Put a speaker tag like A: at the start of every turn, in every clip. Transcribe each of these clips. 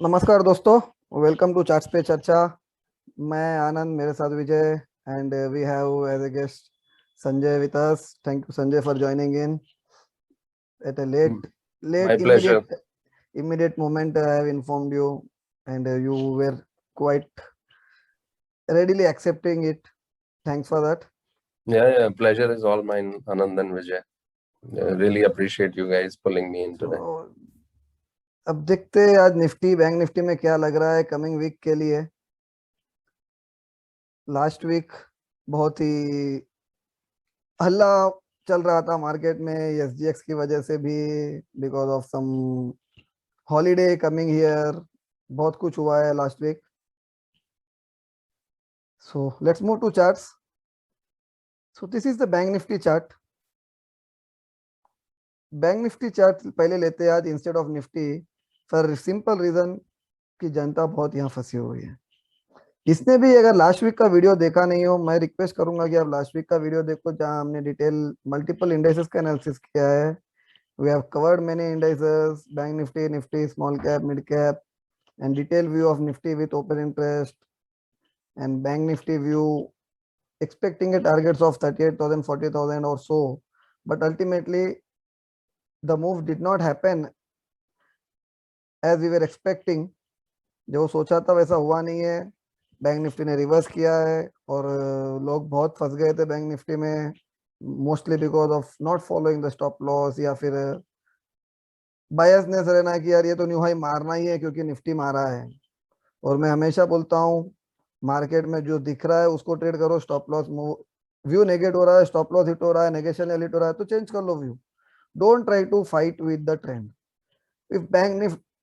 A: नमस्कार दोस्तों, welcome to charts पे चर्चा। मैं आनंद, मेरे साथ Vijay, and we have as a guest Sanjay with us. Thank you Sanjay for joining in at a
B: M-
A: late
B: My pleasure.
A: immediate moment. I have informed you, and you were quite readily accepting it. Thanks for that.
B: Yeah, pleasure is all mine, Anand and Vijay. Really appreciate you guys pulling me in today.
A: So अब देखते हैं आज Nifty bank Nifty में क्या लग रहा है coming week के लिए। लास्ट वीक बहुत ही हल्ला चल रहा था मार्केट में एसजीएक्स की वजह से भी, because of some holiday coming here. बहुत कुछ हुआ है last week. So let's move to charts. So this is the Bank Nifty chart. Bank Nifty chart पहले लेते हैं आज instead of Nifty, for simple reason कि जनता बहुत यहाँ फंसी हुई है। इसने भी अगर लास्ट वीक का वीडियो देखा नहीं हो, मैं रिक्वेस्ट करूंगा कि आप लास्ट वीक का वीडियो देखो, जहां हमने डिटेल मल्टीपल इंडेक्सेस का एनालिसिस किया है। We have covered many indices, Bank Nifty, Nifty, small cap, mid cap, and detailed view of Nifty with open interest and Bank Nifty view, expecting a targets of 38,000, 40,000 or so. But ultimately, the move did not happen as we were expecting. जो सोचा था वैसा हुआ नहीं है। Bank Nifty ने reverse किया है और लोग बहुत फंस गए थे बैंक निफ्टी में, mostly because of not following the stop loss, या फिर बायसनेस रहना कि यार ये तो न्यू हाई मारना ही है क्योंकि निफ्टी मारा है। और मैं हमेशा बोलता हूँ, मार्केट में जो दिख रहा है उसको ट्रेड करो। Stop loss move, view negate हो रहा है, स्टॉप लॉस हिट हो रहा है, नेगेशन हिट हो रहा है, तो चेंज कर लो view. Don't try to fight with the trend. If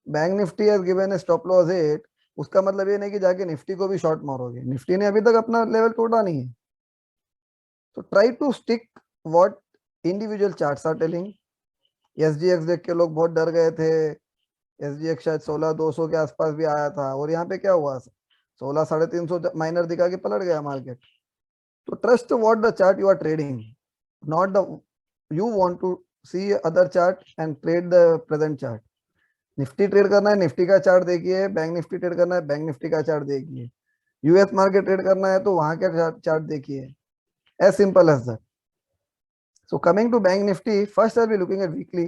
A: Bank Nifty has given a stop loss hit, उसका मतलब ये नहीं कि जाके निफ्टी को भी शॉर्ट मारोगे। निफ्टी ने अभी तक अपना लेवल तोड़ा नहीं है। तो try to stick what individual charts are telling. SGX देख के लोग बहुत डर गए थे। एसजीएक्स शायद 16,200 के आसपास भी आया था, और यहाँ पे क्या हुआ, 16,350 माइनर दिखा के पलट गया मार्केट। तो trust what the chart you are trading, not the you want to see other chart and trade the present chart. Nifty trade करना है, निफ्टी का चार्ट देखिए। बैंक निफ्टी ट्रेड करना है, बैंक निफ्टी का चार्ट देखिए। US market trade करना है तो वहां का चार्ट देखिए। As simple as that. So coming to Bank Nifty, first I'll be looking at weekly,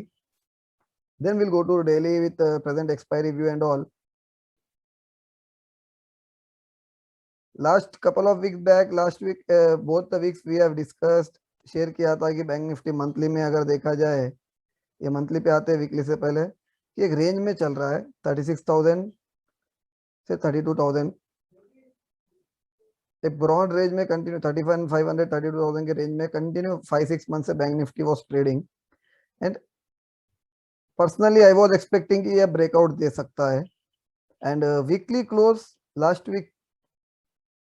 A: then we'll go to daily with present expiry view and all. Last couple of weeks back, last week, both the weeks we have discussed, share किया था कि bank Nifty monthly में अगर देखा जाए, ये monthly पे आते हैं वीकली से पहले, कि एक रेंज में चल रहा है 36,000 से 32,000। एक ब्रॉड रेंज में कंटिन्यू 31,500 32,000 के रेंज में कंटिन्यू 5-6 मंथ से Bank Nifty was trading. And personally I was expecting कि ये ब्रेकआउट दे सकता है। And weekly close last week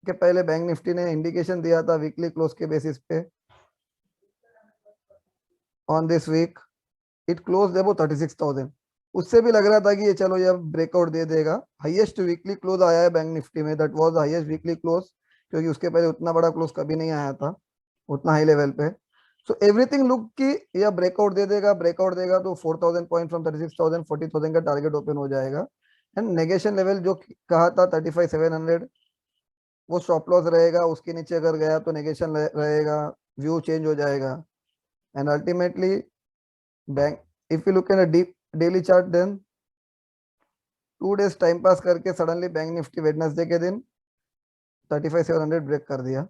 A: के पहले बैंक निफ्टी ने इंडिकेशन दिया था वीकली क्लोज के बेसिस पे। On this week it close above 36,000। उससे भी लग रहा था कि ये चलो ये ब्रेकआउट दे देगा। हाईएस्ट वीकली क्लोज आया है बैंक निफ्टी में, that was highest weekly close, क्योंकि उसके पहले उतना बड़ा क्लोज कभी नहीं आया था उतना हाई लेवल पे। सो एवरीथिंग लुक कि यह ब्रेकआउट दे देगा। ब्रेकआउट देगा तो 4,000 पॉइंट फ्रॉम 36,000 40,000 का टारगेट ओपन हो जाएगा। एंड नेगेशन लेवल जो कहा था 35,700, वो स्टॉप लॉस रहेगा। उसके नीचे अगर गया तो नेगेशन रहेगा, व्यू चेंज हो जाएगा। And ultimately Bank, if you look at a deep daily chart, then 2 days time pass करके सडनली बैंक निफ्टी वेडनेसडे के दिन 35,700 ब्रेक कर दिया।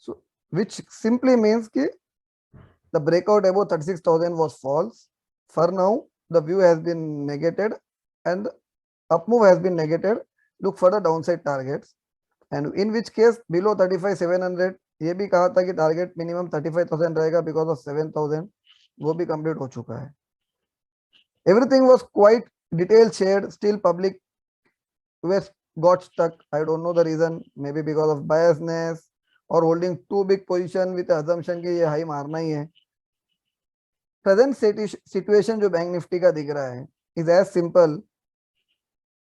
A: सो विच सिंपली मीन्स कि the breakout above 36,000 was false. For now the view has been negated and up move has been negated. Look for the downside targets, and in which case below 35,700, ये भी कहा था कि target minimum 35,000 रहेगा because of 7,000, वो भी complete हो चुका है। Everything was quite detail shared, still public was got stuck. I don't know the reason, maybe because of biasness or holding too big position with the assumption कि ये high मारना ही है। प्रेजेंट सिचुएशन जो Bank Nifty का दिख रहा है is as simple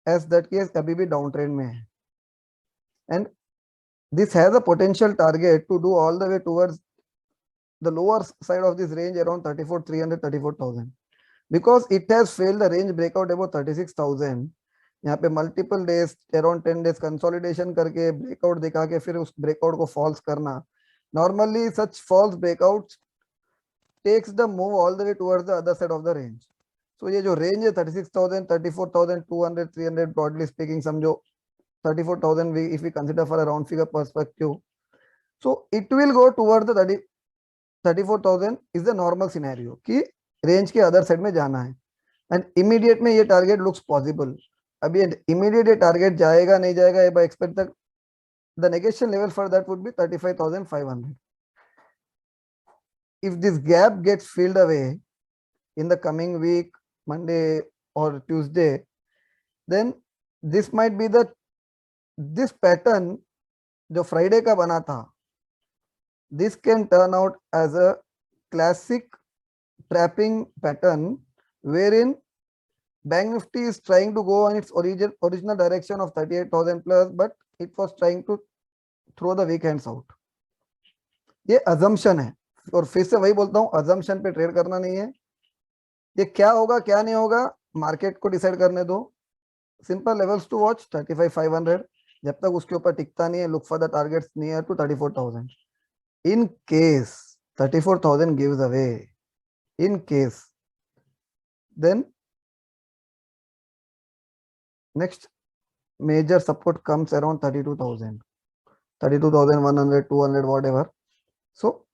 A: as that case अभी भी डाउन ट्रेंड में है। And this has a potential target to do all the way towards the lower side of this range around 34,300 34,000, because it has failed the range breakout above 36,000. यहाँ पे multiple days around 10 days consolidation करके breakout दिखा के फिर उस breakout को false करना, normally such false breakout takes the move all the way towards the other side of the range. So ये जो रेंज है 36,000 34,200 300 ब्रॉडली स्पीकिंग समझो 34,000 if we consider for a round figure perspective, so it will go toward the 34,000 is the normal scenario कि range के other side में जाना है and immediate में ये टारगेट लुक्स पॉसिबल. अभी इमीडिएट ये टारगेट जाएगा नहीं जाएगा बाय एक्सपेक्ट तक the negation level for that would be 35,500. if this gap gets filled away in the coming week, Monday or Tuesday, then this might be this pattern जो Friday का बना था, this can turn out as a classic trapping pattern wherein Bank Nifty is trying to go on its original direction of 38,000 plus, but it was trying to throw the weak hands out. ये assumption है और फिर से वही बोलता हूँ, assumption पे trade करना नहीं है. ये क्या होगा क्या नहीं होगा मार्केट को डिसाइड करने दो. Simple levels to watch 35,500. जब तक उसके ऊपर टिकता नहीं है, look for the targets near to 34,000. In case 34,000 gives away, in case, then next major support comes around 32,000, 32,100, 200, whatever. So,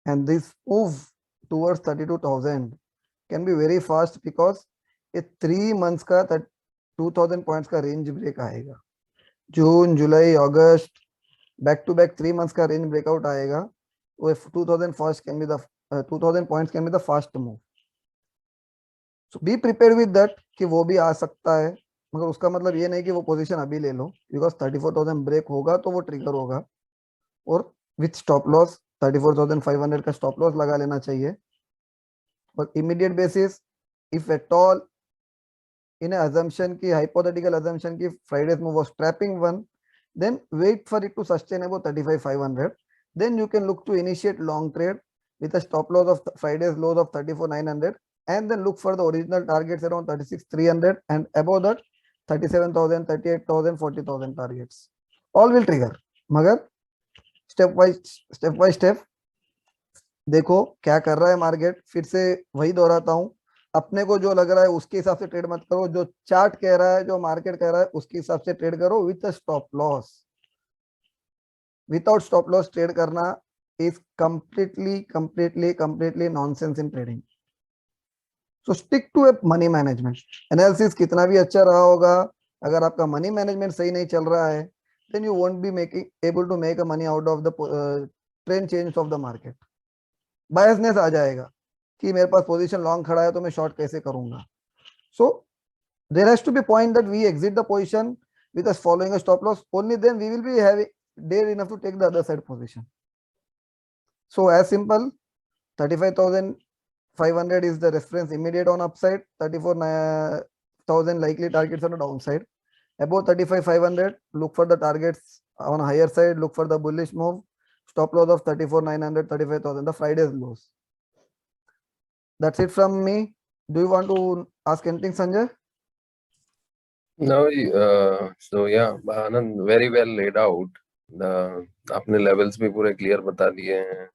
A: and this move towards 32,000 can be very fast because a 3 months का 2,000 points का range break आएगा. जून, जुलाई, अगस्त, back to back 3 months का range breakout आएगा. वो 2,000 fast can be the 2,000 points can be the fast move. So be prepared with that कि वो भी आ सकता है, मगर उसका मतलब ये नहीं कि वो पोजीशन अभी ले लो, because 34,000 ब्रेक होगा तो वो ट्रिगर होगा और विथ स्टॉप लॉस 34,500 का स्टॉप लॉस लगा लेना चाहिए. और immediate basis if at all in assumption की hypothetical assumption की Friday's move was trapping one, then wait for it to sustain above 35,500. Then you can look to initiate long trade with a stop loss of Friday's lows of 34,900 and then look for the original targets around 36,300 and above that 37,000, 38,000, 40,000 targets. All will trigger. मगर step by step देखो क्या कर रहा है market. फिर से वही दोहराता हूं, अपने को जो लग रहा है उसके हिसाब से ट्रेड मत करो. जो चार्ट कह रहा है, जो मार्केट कह रहा है, उसके हिसाब से ट्रेड करो with stop loss. Without stop loss trade करना is completely nonsense in trading. So stick to a money management. Analysis कितना भी अच्छा रहा होगा, अगर आपका मनी मैनेजमेंट सही नहीं चल रहा है, then you won't be able to make a money out of the trend change of the market. Biasness आ जाएगा कि मेरे पास पोजीशन लॉन्ग खड़ा है तो मैं शॉर्ट कैसे करूंगा. So there has to be point that we exit the position with us following a stop loss, only then we will be having dare enough to take the other side position. So as simple 35,500 is the reference immediate on upside, 34,000 likely targets on the downside. Above 35,500 look for the targets on higher side, look for the bullish move. Stop loss of 34,900, 35,000, the Friday's lows. That's it from me. Do you want to ask anything, Sanjay?
B: No, so yeah, Anand, very well laid out. आपने levels भी पूरे clear बता दिए हैं.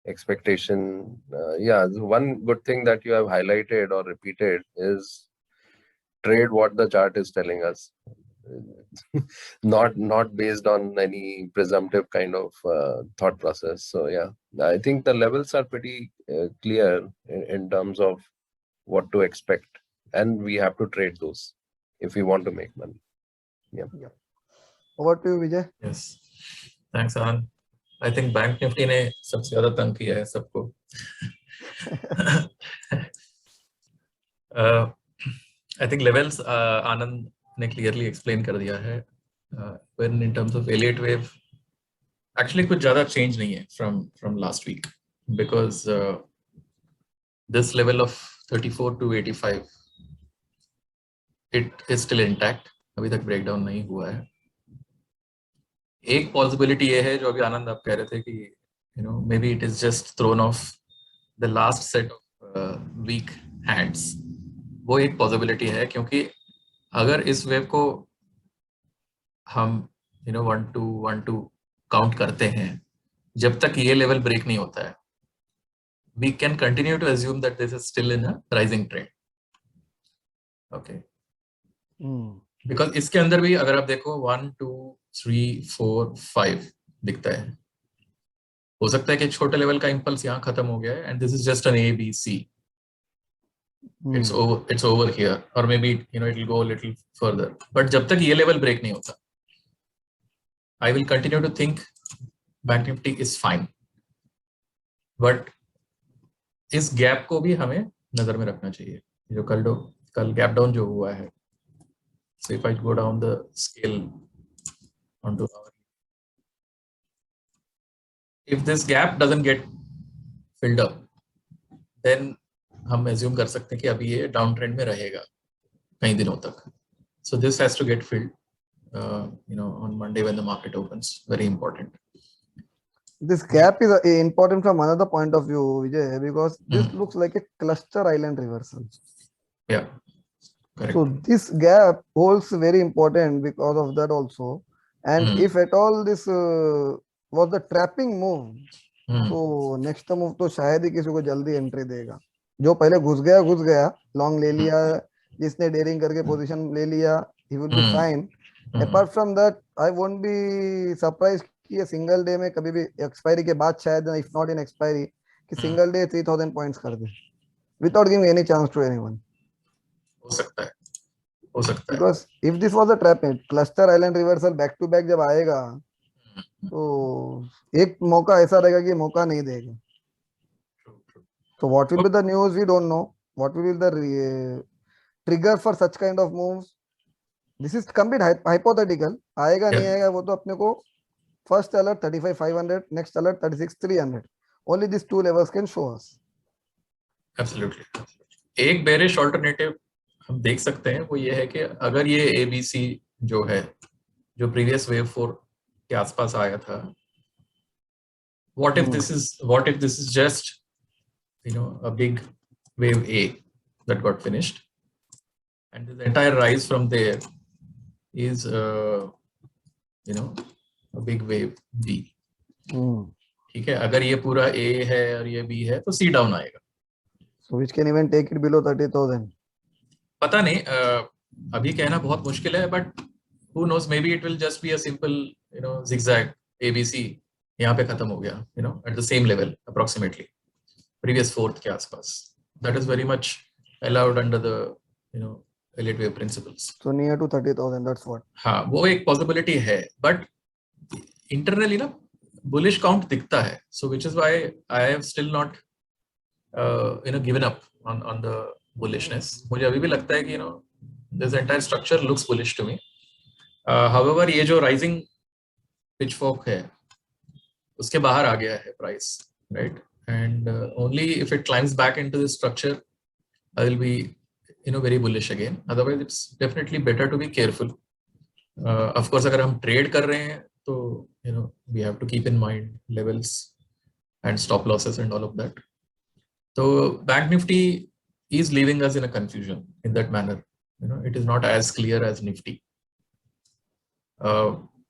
B: Expectation, yeah, one good thing that you have highlighted or repeated is trade what the chart is telling us. not based on any presumptive kind of thought process. So yeah, I think the levels are pretty clear in terms of what to expect, and we have to trade those if we want to make money. Yeah.
A: Over to you, Vijay.
C: Yes, thanks, Anand. I think Bank Nifty ने सबसे ज्यादा तंग किया है सबको. I think levels Anand ने clearly explain कर दिया है. When in terms of Elliott wave, actually कुछ ज़्यादा change नहीं है from last week, because this level of 34 to 85 it is still intact. अभी तक breakdown नहीं हुआ है. एक possibility ये है जो अभी आनंद आप कह रहे थे कि maybe it is just thrown off the last set of weak hands. वो एक possibility है क्योंकि अगर इस वेव को हम 1 to काउंट करते हैं, जब तक ये लेवल ब्रेक नहीं होता है, we can continue to assume that this is still in a rising trend. Okay. Because इसके अंदर भी अगर आप देखो 1 2 3 4 5 दिखता है, हो सकता है कि छोटे लेवल का इंपल्स यहाँ खत्म हो गया है and this is just an A B C. It's over here, or maybe it will go a little further. But जब तक ये लेवल ब्रेक नहीं होता, I will continue to think Bank Nifty is fine. But इस gap को भी हमें नजर में रखना चाहिए, जो कल गैप डाउन जो हुआ है. So if I go down the scale onto our, if this gap doesn't get filled up, then हम assume कर सकते हैं कि अभी ये डाउन ट्रेंड में रहेगा कई दिनों तक. So this has to get filled, on Monday when the market opens. Very important.
A: This gap is important from another point of view, Vijay, because this looks like a cluster island reversal.
C: Yeah, correct.
A: So this gap holds very important because of that also. And if at all this was the trapping move, तो next move तो शायद ही किसी को जल्दी entry देगा. जो पहले घुस गया, लॉन्ग ले लिया, जिसने डेयरिंग करके पोजीशन ले लिया, he will be fine. Apart from that, I won't be surprised कि ये सिंगल डे में कभी भी एक्सपायरी के बाद शायद, if not in expiry, कि सिंगल डे 3000 पॉइंट्स कर दे without giving any chance to anyone.
C: हो सकता है.
A: Because if this was a trap, cluster island reversal back to back जब आएगा, तो एक मौका ऐसा रहेगा कि मौका नहीं देगा. So what will be the news, we don't know. What will be the trigger for such kind of moves? This is complete hypothetical. आएगा नहीं आएगा वो तो अपने को first alert 35,500, next alert 36,300. Only these two levels can show us.
C: Absolutely. एक bearish alternative हम देख सकते हैं, वो ये है कि अगर ये ABC जो है, जो previous wave 4 के आसपास आया था, what if this is just a big wave A that got finished, and the entire rise from there is a big wave B. ठीक है, अगर ये पूरा A है और ये B है तो C डाउन आएगा.
A: So which can even take it below 30,000.
C: पता नहीं, अभी कहना बहुत मुश्किल है, but who knows, maybe it will just be a simple zigzag ABC, यहाँ पे खत्म हो गया, at the same level approximately previous fourth के आसपास. That is very much allowed under the elite wave principles.
A: So near to 30,000, that's what.
C: हाँ, वो एक possibility है, but internally ना bullish count दिखता है. So which is why I have still not given up on the bullishness. मुझे अभी भी लगता है कि this entire structure looks bullish to me. However, ये जो rising pitchfork है, उसके बाहर आ गया है price, right? And only if it climbs back into this structure, I will be very bullish again. Otherwise, it's definitely better to be careful. Of course, अगर हम trade कर रहे हैं तो we have to keep in mind levels and stop losses and all of that. So Bank Nifty is leaving us in a confusion in that manner. It is not as clear as Nifty.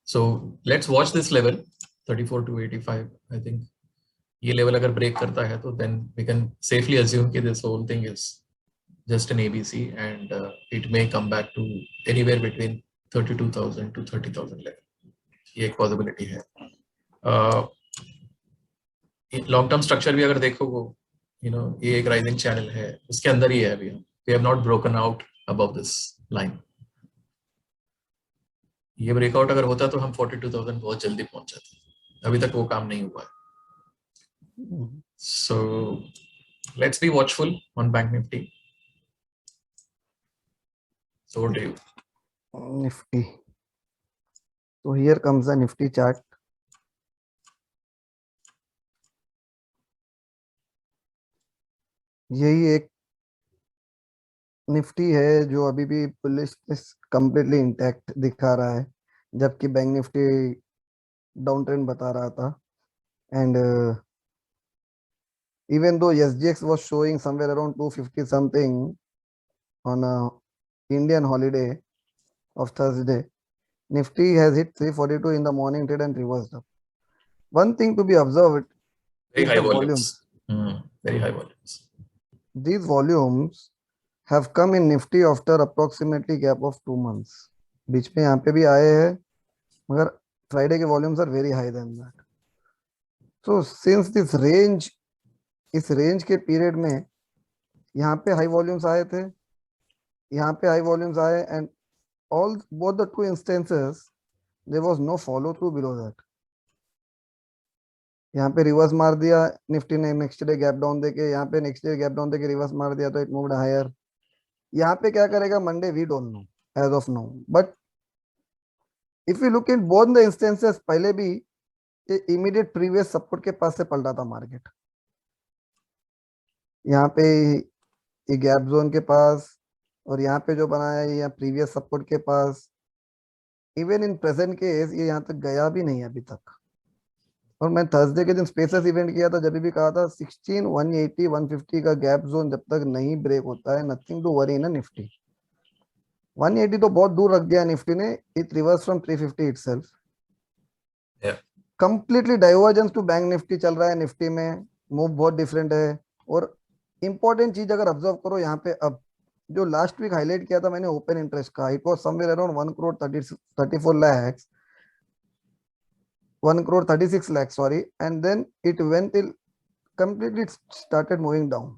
C: So let's watch this level 34,285. I think ये level अगर break करता है तो then we can safely assume कि this whole thing is just an ABC, and it may come back to anywhere between 32,000 to 30,000 level. ये एक possibility है. Long term structure भी अगर देखो वो ये एक rising channel है, उसके अंदर ही है अभी. We have not broken out above this line. ये breakout अगर होता तो हम 42,000 बहुत जल्दी पहुंच जाते. अभी तक वो काम नहीं हुआ है. So let's be watchful on Bank Nifty. So what do you?
A: Nifty. So here comes the Nifty chart. यही एक निफ्टी है जो अभी भी बुलिशनेस कंप्लीटली इंटैक्ट दिखा रहा है, जबकि बैंक निफ्टी डाउन ट्रेंड बता रहा था. And even though SGX was showing somewhere around 250 something on a Indian holiday, of Thursday, Nifty has hit 342 in the morning trade and reversed up. One thing to be observed
C: Very
A: is
C: high
A: the
C: volumes. Very high volumes.
A: These volumes have come in Nifty after approximately gap of 2 months. बीच में यहाँ पे भी आए हैं, मगर Friday के volumes are very high than that. So since this range, इस range के period में यहाँ पे high volumes आए थे, यहाँ पे high volumes आए, and both the two instances there was no follow through below that. यहाँ पे रिवर्स मार दिया निफ्टी ने, नेक्स्ट डे गैप डाउन देके, यहाँ पे नेक्स्ट डे गैप डाउन देके रिवर्स मार दिया, तो इट मूव्ड हायर. यहाँ पे क्या करेगा Monday, we don't know as of now. But if you look in both the instances, पहले भी इमीडिएट प्रीवियस सपोर्ट के पास से पलटा था मार्केट. यहाँ पे ये गैप जोन के पास, और यहाँ पे जो बनाया है यहाँ प्रीवियस सपोर्ट के पास. इवन इन प्रेजेंट केस ये यहाँ तक गया भी नहीं अभी तक. और मैं थर्सडे के दिन स्पेसेस इवेंट किया था, जब भी कहा था 16 180 150 का गैप जोन जब तक नहीं ब्रेक होता है, नथिंग टू वरी ना निफ्टी. 180 तो बहुत दूर रख दिया निफ्टी ने. It reverse from 350 itself. Completely divergence to Bank Nifty चल रहा है निफ्टी में. मूव बहुत डिफरेंट है. और इंपॉर्टेंट चीज अगर ऑब्जर्व करो यहाँ पे, अब जो लास्ट वीक हाईलाइट किया था मैंने ओपन इंटरेस्ट का, it was somewhere around 1 crore 34 lakhs, 1 crore 36 lakhs, sorry, and then it went till completely started moving down.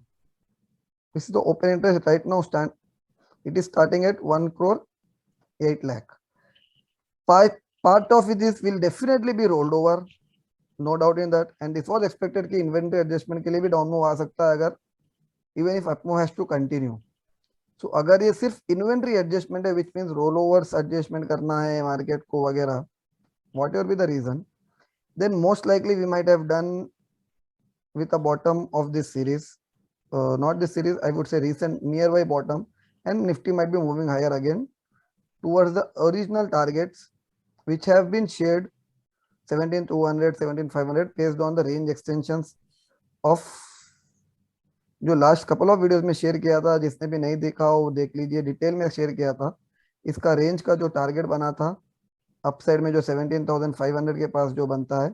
A: This is the open interest right now. It is starting at 1 crore 8 lakh. Part of it will definitely be rolled over, no doubt in that. And this was expected कि inventory adjustment के लिए भी down move आ सकता है अगर, even if up move has to continue. So अगर ये सिर्फ inventory adjustment है, which means rollovers adjustment करना है market को वगैरह, whatever be the reason, then most likely we might have done with a bottom of this series, not this series, I would say recent nearby bottom, and Nifty might be moving higher again towards the original targets which have been shared 17,200 17,500 based on the range extensions of जो last couple of videos में share किया था. जिसने भी नहीं देखा हो देख लीजिए, डिटेल में शेयर किया था. इसका रेंज का जो टारगेट बना था अपसाइड में, जो 17,500 के पास जो बनता है.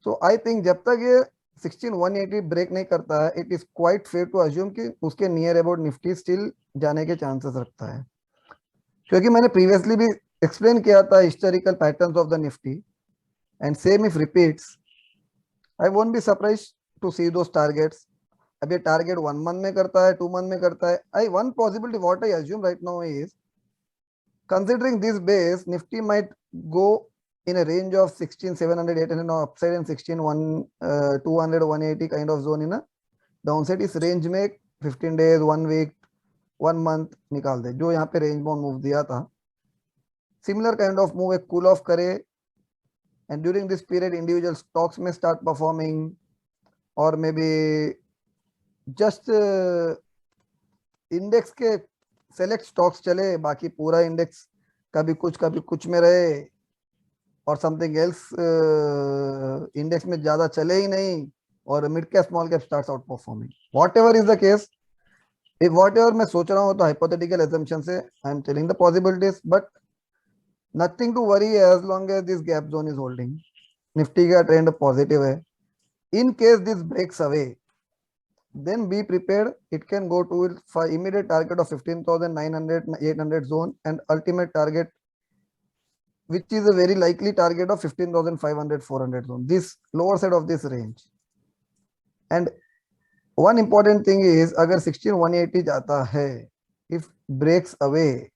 A: सो आई थिंक जब तक ये 16,180 ब्रेक नहीं करता है, it is quite fair to assume कि उसके नियर अबाउट निफ्टी स्टिल जाने के चांसेस रखता है. क्योंकि मैंने प्रीवियसली भी एक्सप्लेन किया था historical patterns of the Nifty, and same if repeats, I won't be surprise to see those targets. अब ये टारगेट 1 month में करता है, 2 month में करता है. One possibility what I assume right now is, considering this base, Nifty might go in a range of 16,700 800 now upside, and 200 180 kind of zone in a downside. इस range में 15 days 1 week 1 month निकाल दे, जो यहाँ पे range bound move दिया था. Similar kind of move एक cool off करे, and during this period individual stocks में स्टार्ट परफॉर्मिंग, और मे बी जस्ट इंडेक्स के सेलेक्ट स्टॉक्स चले, बाकी पूरा इंडेक्स कभी कुछ में रहे, और समथिंग एल्स इंडेक्स में ज्यादा चले ही नहीं, और mid cap small cap starts out performing. Whatever is the case, if whatever मैं सोच रहा हूँ तो हाइपोथेटिकल असम्पशन से I am telling the possibilities, but nothing to worry as long as this gap zone is holding. Nifty का trend positive है. In case this breaks away, then be prepared, it can go to for immediate target of 15,900 800 zone, and ultimate target which is a very likely target of 15,500 400 zone, this lower side of this range. And one important thing is, अगर 16,180 जाता है, if breaks away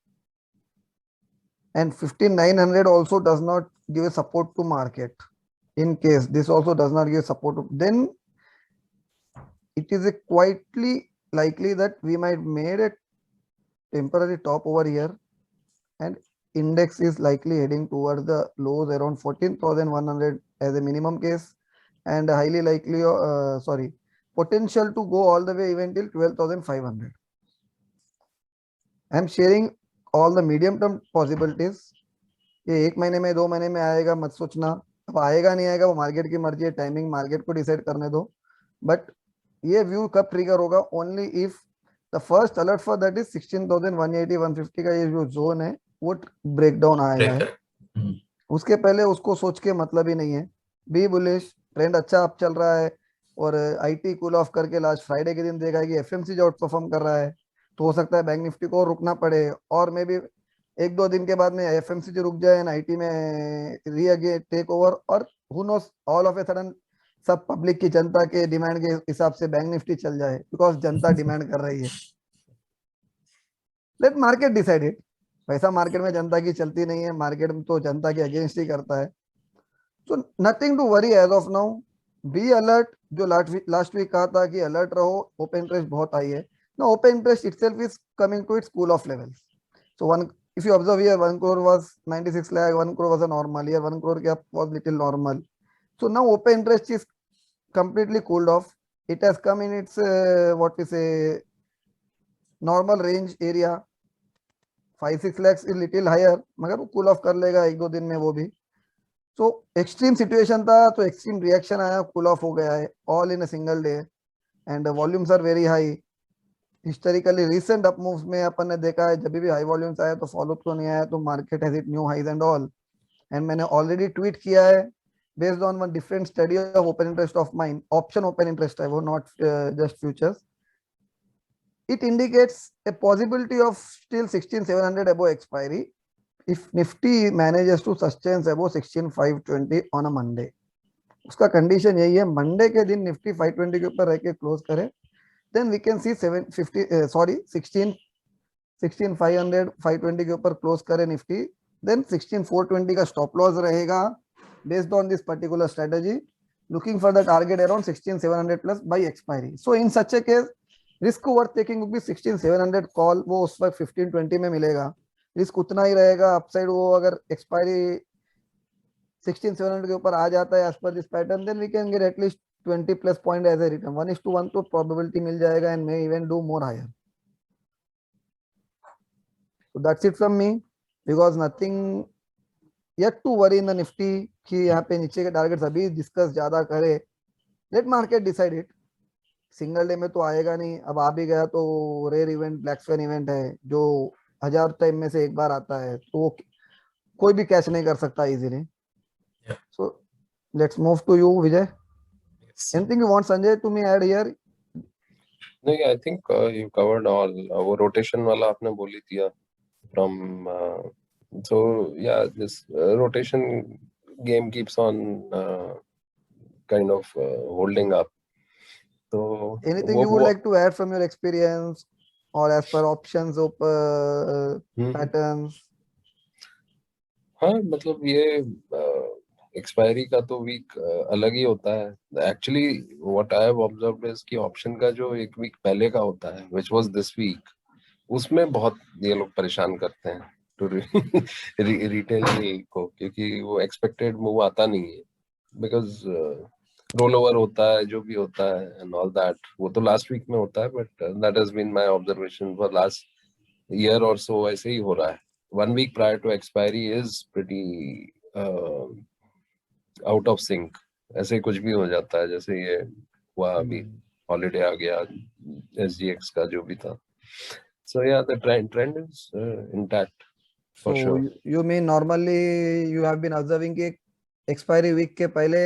A: and 15,900 also does not give a support to market, in case this also does not give support to, then it is a quietly likely that we might made a temporary top over here, and index is likely heading towards the lows around 14,100 as a minimum case, and highly likely potential to go all the way even till 12,500. I am sharing all the medium term possibilities. ये 1 महीने में 2 महीने में आएगा मत सोचना. अब आएगा नहीं आएगा वो मार्केट की मर्जी है, टाइमिंग मार्केट को डिसाइड करने दो. बट ये व्यू कब ट्रिगर होगा, only if the first alert for that is 16,180 150 का ये जो जोन है, वो ब्रेकडाउन आया
C: ब्रेक
A: है,
C: कर
A: उसके पहले उसको सोच के मतलब ही नहीं है। बी बुलिश, ट्रेंड अच्छा अप चल रहा है, और आईटी कूल ऑफ करके लास्ट फ्राइडे के दिन देखा है कि एफएमसीजी आउट परफॉर्म कर रहा है, तो हो सकता है बैंक निफ्टी को रुकना पड़े, और मे भी एक दो दिन के बाद में एफएमसीजी रुक जाए एंड आईटी में री अगेन टेक ओवर, और who knows all of a sudden सब पब्लिक की जनता के डिमांड के हिसाब से बैंक निफ्टी चल जाए, बिकॉज जनता डिमांड कर रही है। Let market decide it. पैसा मार्केट में जनता की चलती नहीं है, मार्केट में तो जनता के अगेंस्ट ही करता है। So nothing to worry as of now, be alert. जो लास्ट वीक कहा था कि अलर्ट रहो, ओपन इंटरेस्ट बहुत हाई है ना, open interest itself is coming to its cool off levels. So one, if you observe here, 1 crore was 96 lakh, 1 crore was a normal, here 1 crore gap was little normal. So now open interest is completely cooled off. It has come in its what we say normal range area. 5-6 lakhs is little higher, मगर वो cool off कर लेगा एक दो दिन में वो भी। सो एक्सट्रीम सिचुएशन था, तो एक्सट्रीम रिएक्शन आया, कूल ऑफ हो गया है all in a single day, and volumes are very high. Historically recent up moves में अपन ने देखा है, जब भी हाई वॉल्यूम्स आया तो फॉलो तो नहीं आया, तो market has hit new highs and all. And मैंने ऑलरेडी ट्वीट किया है, based on one different study of open interest of mine, option open interest है वो, not just futures. It indicates a possibility of still 16,700 above expiry if Nifty manages to sustain above 16,520 on a Monday. उसका condition यही है, Monday के दिन Nifty 520 के ऊपर रह के क्लोज करे, देन वी कैन सी 16,500 520 के ऊपर क्लोज करे निफ्टी, देन 16,420 का स्टॉप लॉस रहेगा based on this particular strategy, looking for the target around 16,700 plus by expiry. So in such A case risk worth taking भी 16,700 call, वो उस वक्त 1520 में मिलेगा, रिस्क उतना ही रहेगा अपसाइड। वो अगर एक्सपायरी 16,700 के ऊपर आ जाता है एज पर this pattern, then we can get at least 20 plus point as a return, 1:1 तो प्रोबेबिलिटी मिल जाएगा, and may even do more higher. So that's it from me, because nothing yet to worry in the Nifty कि यहाँ पे नीचे के targets अभी discuss ज्यादा करे, let market decide it. Single day में तो आएगा नहीं, अब आ भी गया तो rare event, black swan event है जो 1000 टाइम में से एक बार आता है, तो कोई भी कैच नहीं कर सकता easily. So let's move to you Vijay. Anything you want Sanjay to me add here?
B: नहीं, I think you covered all. वो रोटेशन वाला आपने बोल ही दिया from so yeah, this rotation game keeps on kind of holding up. So
A: Anything you would like to add from your experience or as per options of patterns?
B: हाँ, मतलब ये expiry का तो वीक अलग ही होता है। Actually what I have observed is कि option का जो एक वीक पहले का होता है, व्हिच वाज दिस वीक, उसमें बहुत ये लोग परेशान करते हैं टू रिटेल को, क्योंकि वो एक्सपेक्टेड मूव आता नहीं है, बिकॉज रोल ओवर होता है, जो भी होता है एंड ऑल दैट, वो तो लास्ट वीक में होता है, but that has been my observation for last year और सो। ऐसे ही हो रहा है, 1 week prior to expiry is pretty out of sync। ऐसे कुछ भी हो जाता है, जैसे ये हुआ अभी, हॉलीडे आ गया SGX का जो भी था। So yeah, the trend is intact for
A: So
B: sure.
A: you mean normally you have been observing कि expiry week के पहले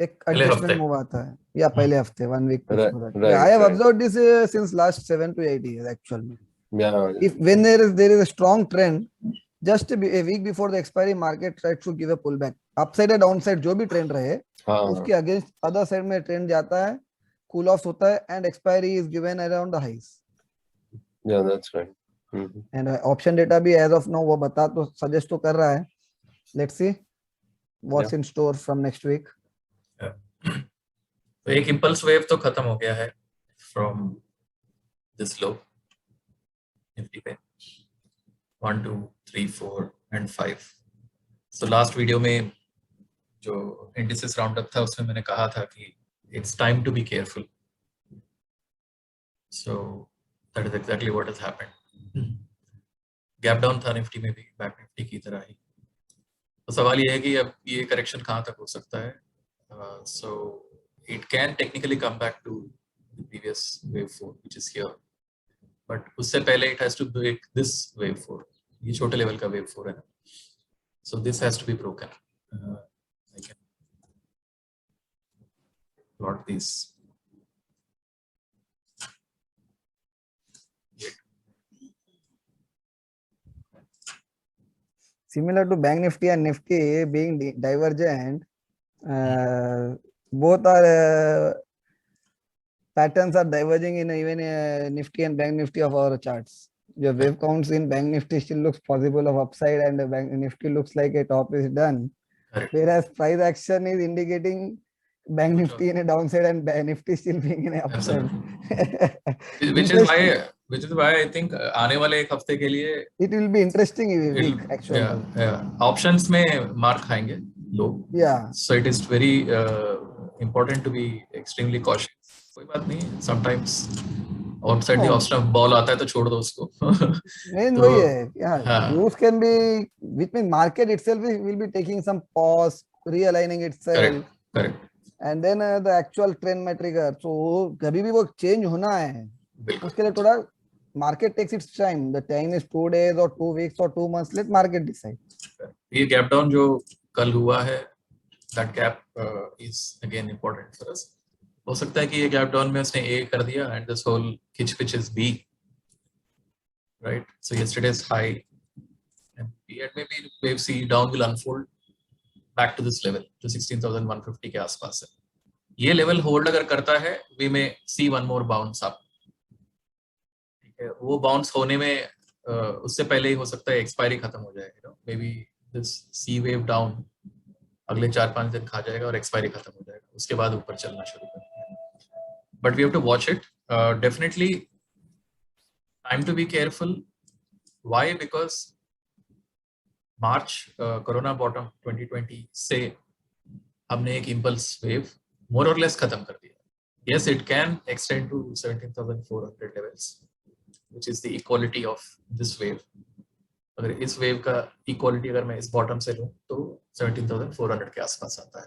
A: एक adjustment move आता है, या पहले हफ्ते 1 week before that?
B: Right,
A: I have
B: right.
A: observed this since last 7 to 8 years actually.
B: Yeah.
A: If when there is a strong trend, just a week before the expiry, market tries to give a pullback, upside or downside जो भी trend रहे, उसके against other side में trend जाता है, cool off होता है, and expiry is given around the highs.
B: Yeah, that's right.
A: And option data भी as of now वो बता तो suggest तो कर रहा है। Let's see what's in store from next week.
C: तो एक impulse wave तो खत्म हो गया है from this low निफ्टी पे 1 2 3 4 and 5। So last वीडियो में जो indices roundup था उसमें मैंने कहा था कि it's time to be careful। So that is exactly what has happened। Gap down था निफ्टी में भी, बैंक निफ्टी की तरह ही। तो सवाल ये है कि अब ये करेक्शन कहाँ तक हो सकता है। So it can technically come back to the previous wave 4 which is here, but उससे पहले it has to break this wave 4 ये छोटे लेवल का वेव 4 है ना, so this has to be broken. I can plot this.
A: Similar to Bank Nifty and Nifty being divergent, both are patterns are diverging in even Nifty and Bank Nifty of our charts. Your wave counts in Bank Nifty still looks possible of upside, and the Bank Nifty looks like a top is done.
C: Correct.
A: Whereas price action is indicating Bank Nifty in a downside and Bank Nifty still being in a upside.
C: Which is why I think आने वाले एक हफ्ते के लिए
A: it will be interesting week actually.
C: Options में mark खाएंगे लोग.
A: Yeah.
C: So it is very important to be extremely cautious. कोई बात नहीं, sometimes outside the option ball आता है तो छोड़ दो उसको.
A: Main वही है, yeah. Use can be, which means market itself will be taking some pause, realigning itself.
C: Correct.
A: And then the actual trend may trigger. So कभी भी वो change होना है, उसके लिए थोड़ा market takes its time. The time is 2 days or 2 weeks or 2 months. Let market decide.
C: ये gap down जो कल हुआ है, that gap is again important for us. हो सकता है कि ये gap down में उसने A कर दिया and this whole खिंच pitch is B, right? So yesterday's high and B and maybe wave C down will unfold back to this level, जो 16,150 के आसपास है. ये level hold अगर करता है, we may see one more bounce up. वो बाउंस होने में उससे पहले ही हो सकता है एक्सपायरी खत्म हो जाए, may be this C wave down अगले 4-5 दिन खा जाएगा और एक्सपायरी खत्म हो जाएगा, उसके बाद ऊपर चलना शुरू करेगा. But we have to watch it. Definitely time to be careful. Why? Because March corona bottom 2020 से हमने एक इम्पल्स वेव मोर और लेस खत्म कर दिया. Yes, it can extend to 17,400 levels, which is the equality of this wave. अगर इस wave का इक्वालिटी अगर मैं इस बॉटम से लूं तो 17,400 के आसपास आता है,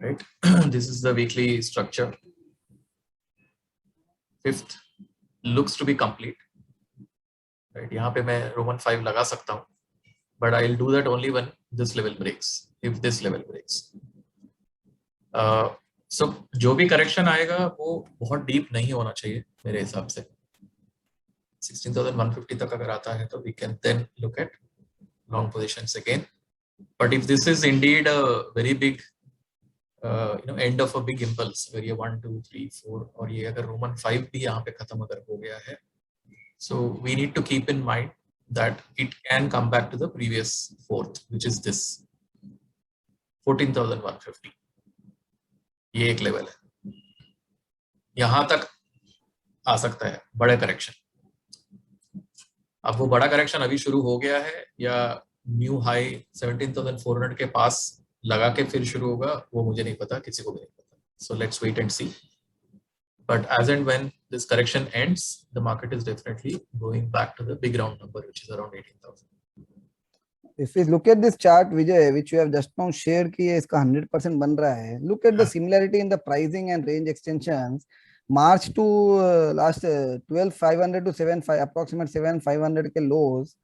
C: right? This is the weekly structure. Fifth looks to be complete, right? यहाँ पे मैं Roman 5 लगा सकता हूँ, but I'll do that only when this level breaks. If this level breaks, so जो भी करेक्शन आएगा वो बहुत डीप नहीं होना चाहिए मेरे हिसाब से. 16,150 तक अगर आता है तो we can then look at long positions again. But if this is indeed a very big end of a big impulse where ये 1, 2, 3, 4 और ये अगर Roman 5 भी यहाँ पे खत्म अगर हो गया है, so we need to keep in mind that it can come back to the previous fourth, which is this 14,150. ये एक लेवल है, यहाँ तक आ सकता है बड़ा करेक्शन. अब वो बड़ा करेक्शन अभी शुरू हो गया है या न्यू हाई 17,400 के पास लगा के फिर शुरू होगा, वो मुझे नहीं पता, किसी को भी नहीं पता. So let's wait and see. But as and when this correction ends, the market is definitely going back to the big round number, which is around 18,000.
A: If we look at this chart, Vijay, which you have just now shared कि ये इसका 100% बन रहा है, look at the similarity in the pricing and range extensions. March to last 12,500 to 7,500, approximate 7,500 के lows,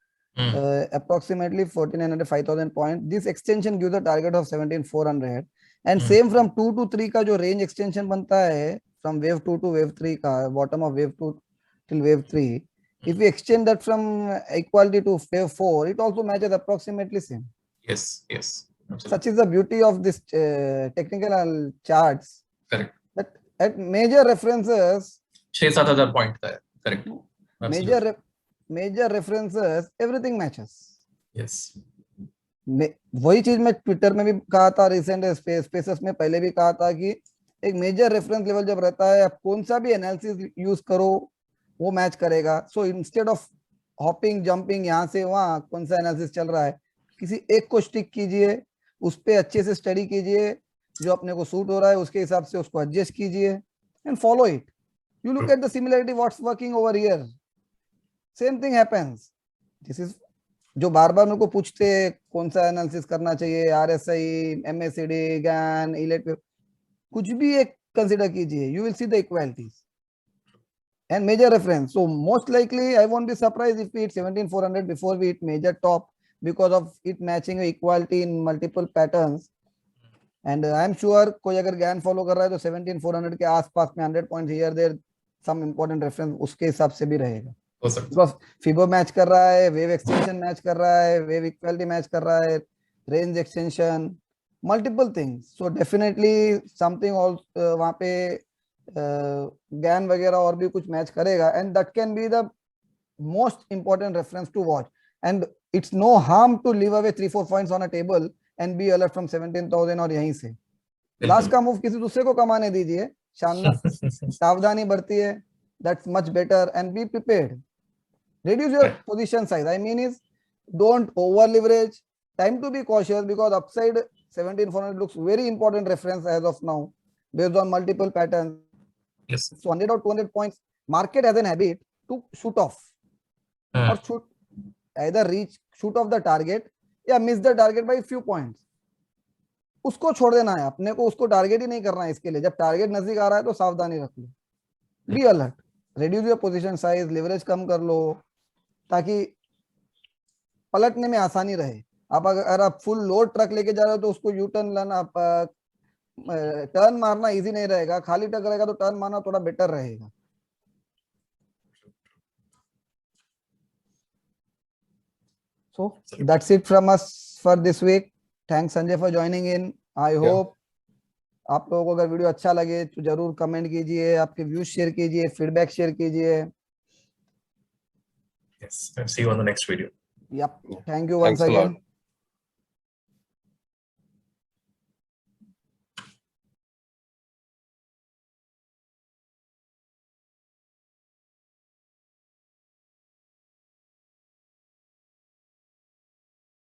A: approximately 1,400 5,000 points. This extension gives a target of 17,400, and same from 2 to 3 का जो range extension बनता है from wave 2 to wave 3 का, bottom of wave 2 till wave 3. If we extend that from equality to wave 4, it also matches approximately same.
C: Yes, yes. Absolutely.
A: Such is the beauty of this technical charts.
C: Correct.
A: That at major references
C: 6,000-7,000 point का है. Correct.
A: Major references, everything matches.
C: Yes.
A: वही चीज मैं Twitter में भी कहा था, recent spaces में पहले भी कहा था कि एक मेजर रेफरेंस लेवल जब रहता है, आप कौन सा भी एनालिसिस यूज करो वो मैच करेगा. So instead of hopping jumping यहाँ से वहाँ, कौन सा एनालिसिस चल रहा है, किसी एक को स्टिक कीजिए, उस पे अच्छे से स्टडी कीजिए, जो अपने को सूट हो रहा है उसके हिसाब से उसको एडजस्ट कीजिए and follow it. You look at the similarity what's working over here, same thing happens. This is जो बार बार मेरे को पूछते कौन सा एनालिसिस करना चाहिए, आरएसआई, एमएससीडी, गैन, इलेट, कुछ भी एक कंसीडर कीजिए, you will see the equalities. and major reference. So most likely I won't be surprised if we hit 17,400 before we hit major top because of it matching equality in multiple patterns. And I am sure कोई अगर ज्ञान follow कर रहा है तो 17,400 के आसपास में 100 points here there some important reference उसके हिसाब से भी रहेगा.
C: हो सकता है.
A: Because FIBO मैच कर रहा है, वेव एक्सटेंशन मैच कर रहा है, वेव इक्वालिटी मैच कर रहा है, range extension, multiple things. So definitely something और वहाँ पे ज्ञान वगैरह और भी कुछ मैच करेगा. And that can be the most important reference to watch. And it's no harm to leave away 3-4 points on a table and be alert from 17,000 और यहीं से लास्ट का मूव किसी दूसरे को कमाने दीजिए. सावधानी बढ़ती है. That's much better and be prepared. Reduce your position size. I mean is don't over leverage. Time to be cautious because upside 17,400 looks very important reference as of now based on multiple patterns.
C: Yes.
A: So 100 or 200 points. Market has an habit to shoot off or shoot either shoot off the target या miss the target by few points. उसको छोड़ देना है अपने को. उसको target ही नहीं करना है. इसके लिए जब टारगेट नजदीक आ रहा है तो सावधानी रख लो. Be alert. Reduce your position size, leverage कम कर लो ताकि पलटने में आसानी रहे. आप अगर आप फुल लोड ट्रक लेके जा रहे हो तो उसको यू टर्न लाना, टर्न मारना इजी नहीं रहेगा. खाली ट्रक रहेगा तो टर्न मारना थोड़ा बेटर रहेगा. So that's it from us for this week. Thanks Sanjay for joining in. I hope आप लोगों को अगर वीडियो अच्छा लगे तो जरूर कमेंट कीजिए, आपके व्यूज शेयर कीजिए, फीडबैक शेयर कीजिए.
C: Yes, and see you on the next video.
A: Yep. Thank you
B: Thanks
A: once
B: a lot.
A: again.